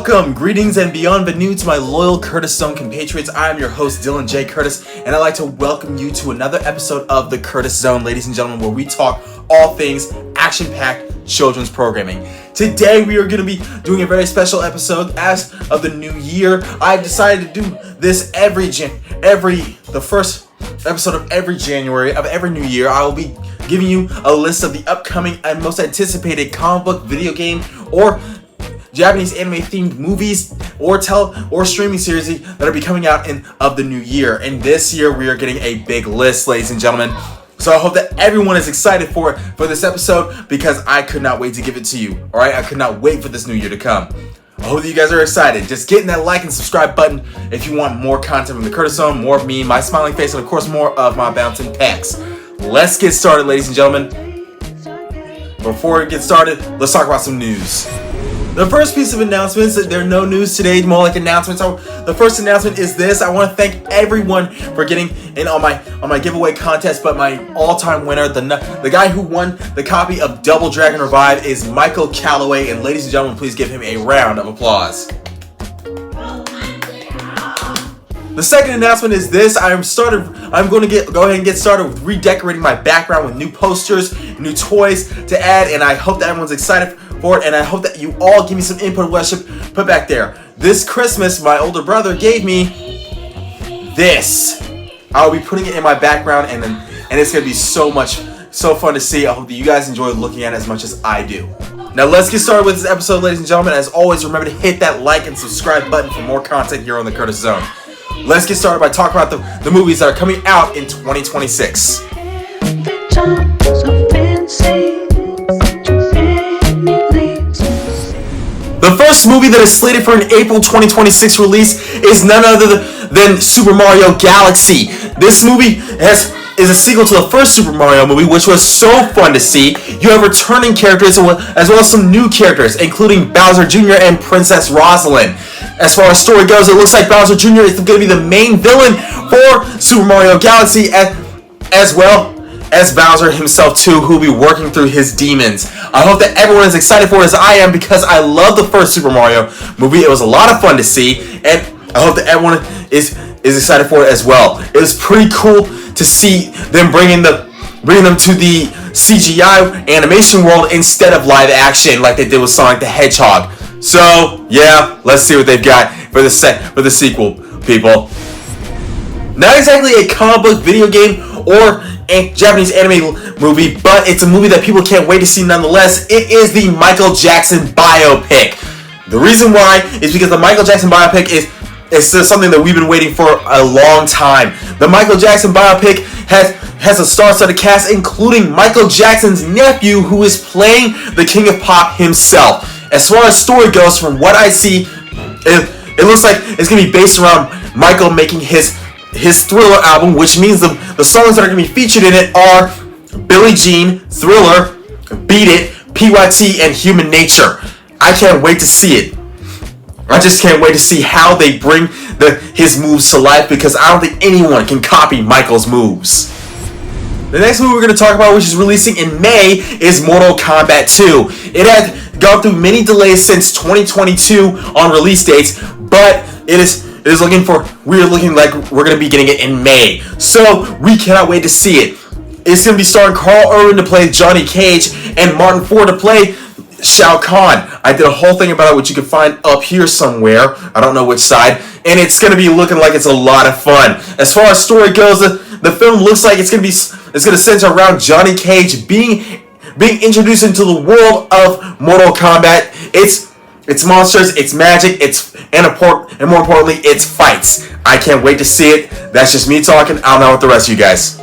Welcome, greetings, and bienvenue to my loyal Curtis Zone compatriots. I am your host, Dylan J. Curtis, and I'd like to welcome you to another episode of the Curtis Zone, ladies and gentlemen, where we talk all things action-packed children's programming. Today, we are going to be doing a very special episode as of the new year. I've decided to do this the first episode of every January of every new year. I will be giving you a list of the upcoming and most anticipated comic book, video game, or Japanese anime themed movies or streaming series that are be coming out of the new year. And this year we are getting a big list, ladies and gentlemen. So I hope that everyone is excited for this episode, because I could not wait to give it to you. Alright, I could not wait for this new year to come. I hope that you guys are excited. Just getting that like and subscribe button if you want more content from the Curtis Zone, more of me, my smiling face, and of course more of my bouncing pecs. Let's get started, ladies and gentlemen. Before we get started, let's talk about some news. The first piece of announcements, there are no news today, more like announcements. So the first announcement is this. I want to thank everyone for getting in on my giveaway contest, but my all-time winner, the guy who won the copy of Double Dragon Revive, is Michael Calloway, and ladies and gentlemen, please give him a round of applause. The second announcement is this. I'm going to go ahead and get started with redecorating my background with new posters, new toys to add, and I hope that everyone's excited for it, and I hope that you all give me some input of what I should put back there. This Christmas, my older brother gave me this. I'll be putting it in my background, and it's going to be so fun to see. I hope that you guys enjoy looking at it as much as I do. Now let's get started with this episode, ladies and gentlemen. As always, remember to hit that like and subscribe button for more content here on the Curtis Zone. Let's get started by talking about the movies that are coming out in 2026. The first movie that is slated for an April 2026 release is none other than Super Mario Galaxy. This movie is a sequel to the first Super Mario movie, which was so fun to see. You have returning characters as well as some new characters, including Bowser Jr. and Princess Rosalind. As far as story goes, it looks like Bowser Jr. is going to be the main villain for Super Mario Galaxy, as well as Bowser himself too, who will be working through his demons. I hope that everyone is excited for it as I am, because I love the first Super Mario movie. It was a lot of fun to see, and I hope that everyone is excited for it as well. It was pretty cool to see them bringing them to the CGI animation world instead of live action like they did with Sonic the Hedgehog. So yeah, let's see what they've got for the sequel, people. Not exactly a comic book, video game, or a Japanese anime movie, but it's a movie that people can't wait to see nonetheless. It is the Michael Jackson biopic. The reason why is because the Michael Jackson biopic is something that we've been waiting for a long time. The Michael Jackson biopic has a star-studded cast, including Michael Jackson's nephew, who is playing the King of Pop himself. As far as story goes, from what I see, it looks like it's going to be based around Michael making his Thriller album, which means the songs that are going to be featured in it are Billie Jean, Thriller, Beat It, PYT, and Human Nature. I can't wait to see it. I just can't wait to see how they bring his moves to life, because I don't think anyone can copy Michael's moves. The next movie we're going to talk about, which is releasing in May, is Mortal Kombat 2. It has gone through many delays since 2022 on release dates, but we're looking like we're going to be getting it in May. So we cannot wait to see it. It's going to be starring Carl Urban to play Johnny Cage and Martin Ford to play Shao Kahn. I did a whole thing about it, which you can find up here somewhere. I don't know which side. And it's going to be looking like it's a lot of fun. As far as story goes, the film looks like it's going to center around Johnny Cage being introduced into the world of Mortal Kombat. It's monsters, it's magic, and more importantly, it's fights. I can't wait to see it. That's just me talking. I don't know what the rest of you guys.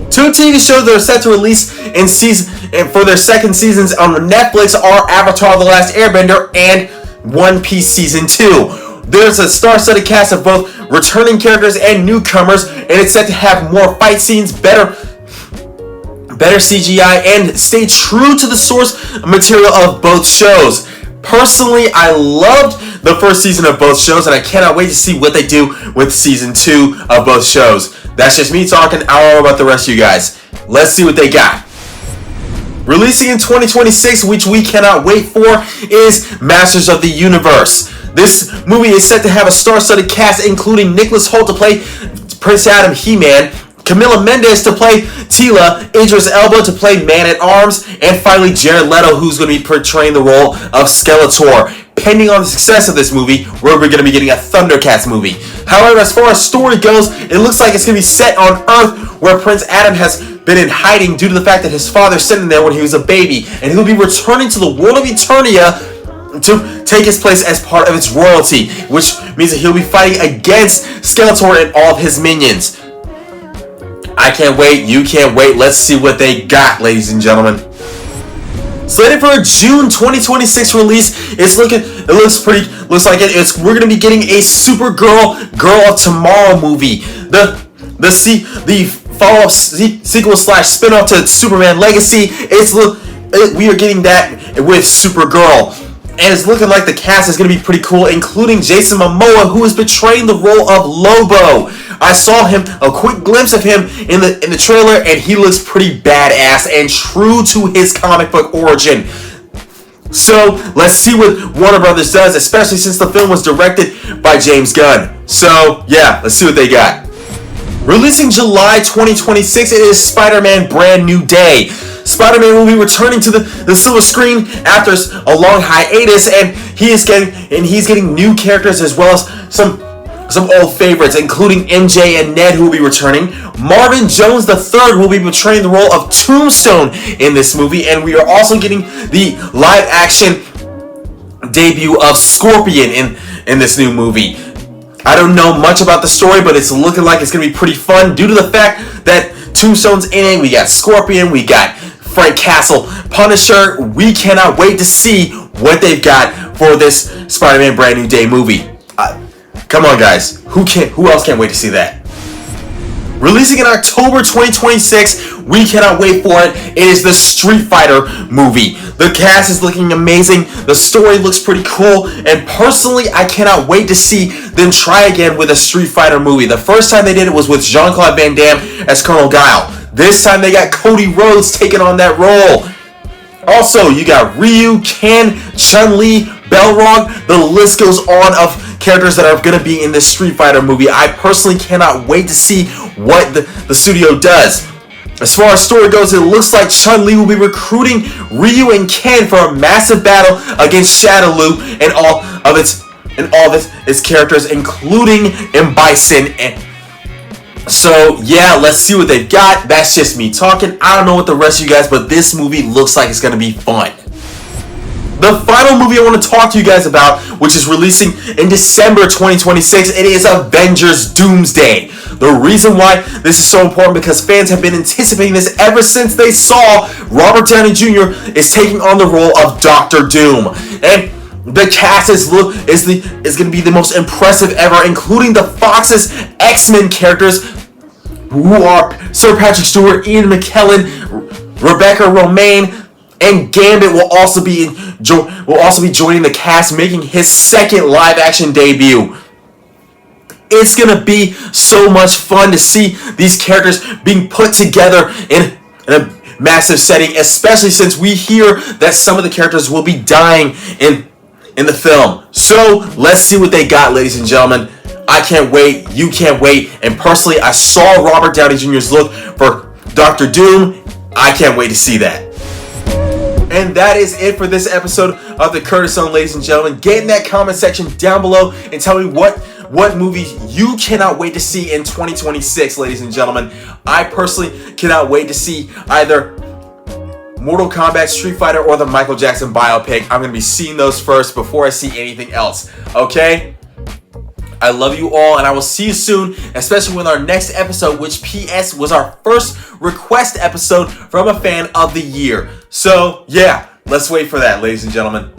Two TV shows that are set to release for their second seasons on Netflix are Avatar: The Last Airbender and One Piece Season 2. There's a star-studded cast of both returning characters and newcomers, and it's set to have more fight scenes, better CGI, and stay true to the source material of both shows. Personally, I loved the first season of both shows, and I cannot wait to see what they do with season 2 of both shows. That's just me talking. I don't know about the rest of you guys. Let's see what they got. Releasing in 2026, which we cannot wait for, is Masters of the Universe. This movie is set to have a star-studded cast, including Nicholas Hoult to play Prince Adam, He-Man, Camila Mendes to play Teela, Idris Elba to play Man-at-Arms, and finally Jared Leto, who's going to be portraying the role of Skeletor. Pending on the success of this movie, we're going to be getting a Thundercats movie. However, as far as story goes, it looks like it's going to be set on Earth, where Prince Adam has been in hiding due to the fact that his father sent him there when he was a baby, and he'll be returning to the world of Eternia to take his place as part of its royalty, which means that he'll be fighting against Skeletor and all of his minions. I can't wait, you can't wait, let's see what they got, ladies and gentlemen. Slated for a June 2026 release, we're gonna be getting a Supergirl Girl of Tomorrow movie. The follow-up sequel / spin-off to Superman Legacy. We are getting that with Supergirl. And it's looking like the cast is going to be pretty cool, including Jason Momoa, who is portraying the role of Lobo. I saw a quick glimpse of him in the trailer, and he looks pretty badass and true to his comic book origin. So, let's see what Warner Brothers does, especially since the film was directed by James Gunn. So, yeah, let's see what they got. Releasing July 2026, it is Spider-Man Brand New Day. Spider-Man will be returning to the silver screen after a long hiatus, and he's getting new characters as well as some old favorites, including MJ and Ned, who will be returning. Marvin Jones III will be portraying the role of Tombstone in this movie, and we are also getting the live-action debut of Scorpion in this new movie. I don't know much about the story, but it's looking like it's going to be pretty fun due to the fact that Tombstone's in it. We got Scorpion, we got Frank Castle, Punisher. We cannot wait to see what they've got for this Spider-Man Brand New Day movie. Come on, guys. Who else can't wait to see that? Releasing in October 2026, we cannot wait for it. It is the Street Fighter movie. The cast is looking amazing. The story looks pretty cool. And personally, I cannot wait to see them try again with a Street Fighter movie. The first time they did it was with Jean-Claude Van Damme as Colonel Guile. This time they got Cody Rhodes taking on that role. Also, you got Ryu, Ken, Chun-Li, Balrog. The list goes on of characters that are going to be in this Street Fighter movie. I personally cannot wait to see what the studio does. As far as story goes, it looks like Chun-Li will be recruiting Ryu and Ken for a massive battle against Shadaloo and all of its characters, including M. Bison. And so, yeah, let's see what they've got. That's just me talking. I don't know what the rest of you guys, but this movie looks like it's going to be fun. The final movie I want to talk to you guys about, which is releasing in December 2026, it is Avengers Doomsday. The reason why this is so important because fans have been anticipating this ever since they saw Robert Downey Jr. is taking on the role of Doctor Doom. And the cast is going to be the most impressive ever, including the Fox's X-Men characters, who are Sir Patrick Stewart, Ian McKellen, Rebecca Romijn, and Gambit will also be joining the cast, making his second live-action debut. It's gonna be so much fun to see these characters being put together in a massive setting, especially since we hear that some of the characters will be dying in the film. So let's see what they got, ladies and gentlemen. I can't wait. You can't wait. And personally, I saw Robert Downey Jr.'s look for Doctor Doom. I can't wait to see that. And that is it for this episode of The Curtis Zone, ladies and gentlemen. Get in that comment section down below and tell me what movies you cannot wait to see in 2026, ladies and gentlemen. I personally cannot wait to see either Mortal Kombat, Street Fighter, or the Michael Jackson biopic. I'm going to be seeing those first before I see anything else. Okay? I love you all, and I will see you soon, especially with our next episode, which PS was our first request episode from a fan of the year. So, yeah, let's wait for that, ladies and gentlemen.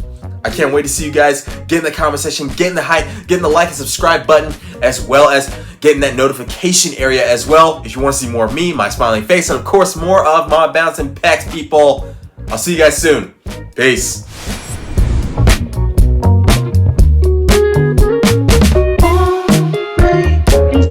I can't wait to see you guys. Get in the comment section, get in the hype, get in the like and subscribe button, as well as get in that notification area as well if you want to see more of me, my smiling face, and of course more of my bouncing pecs, people. I'll see you guys soon. Peace.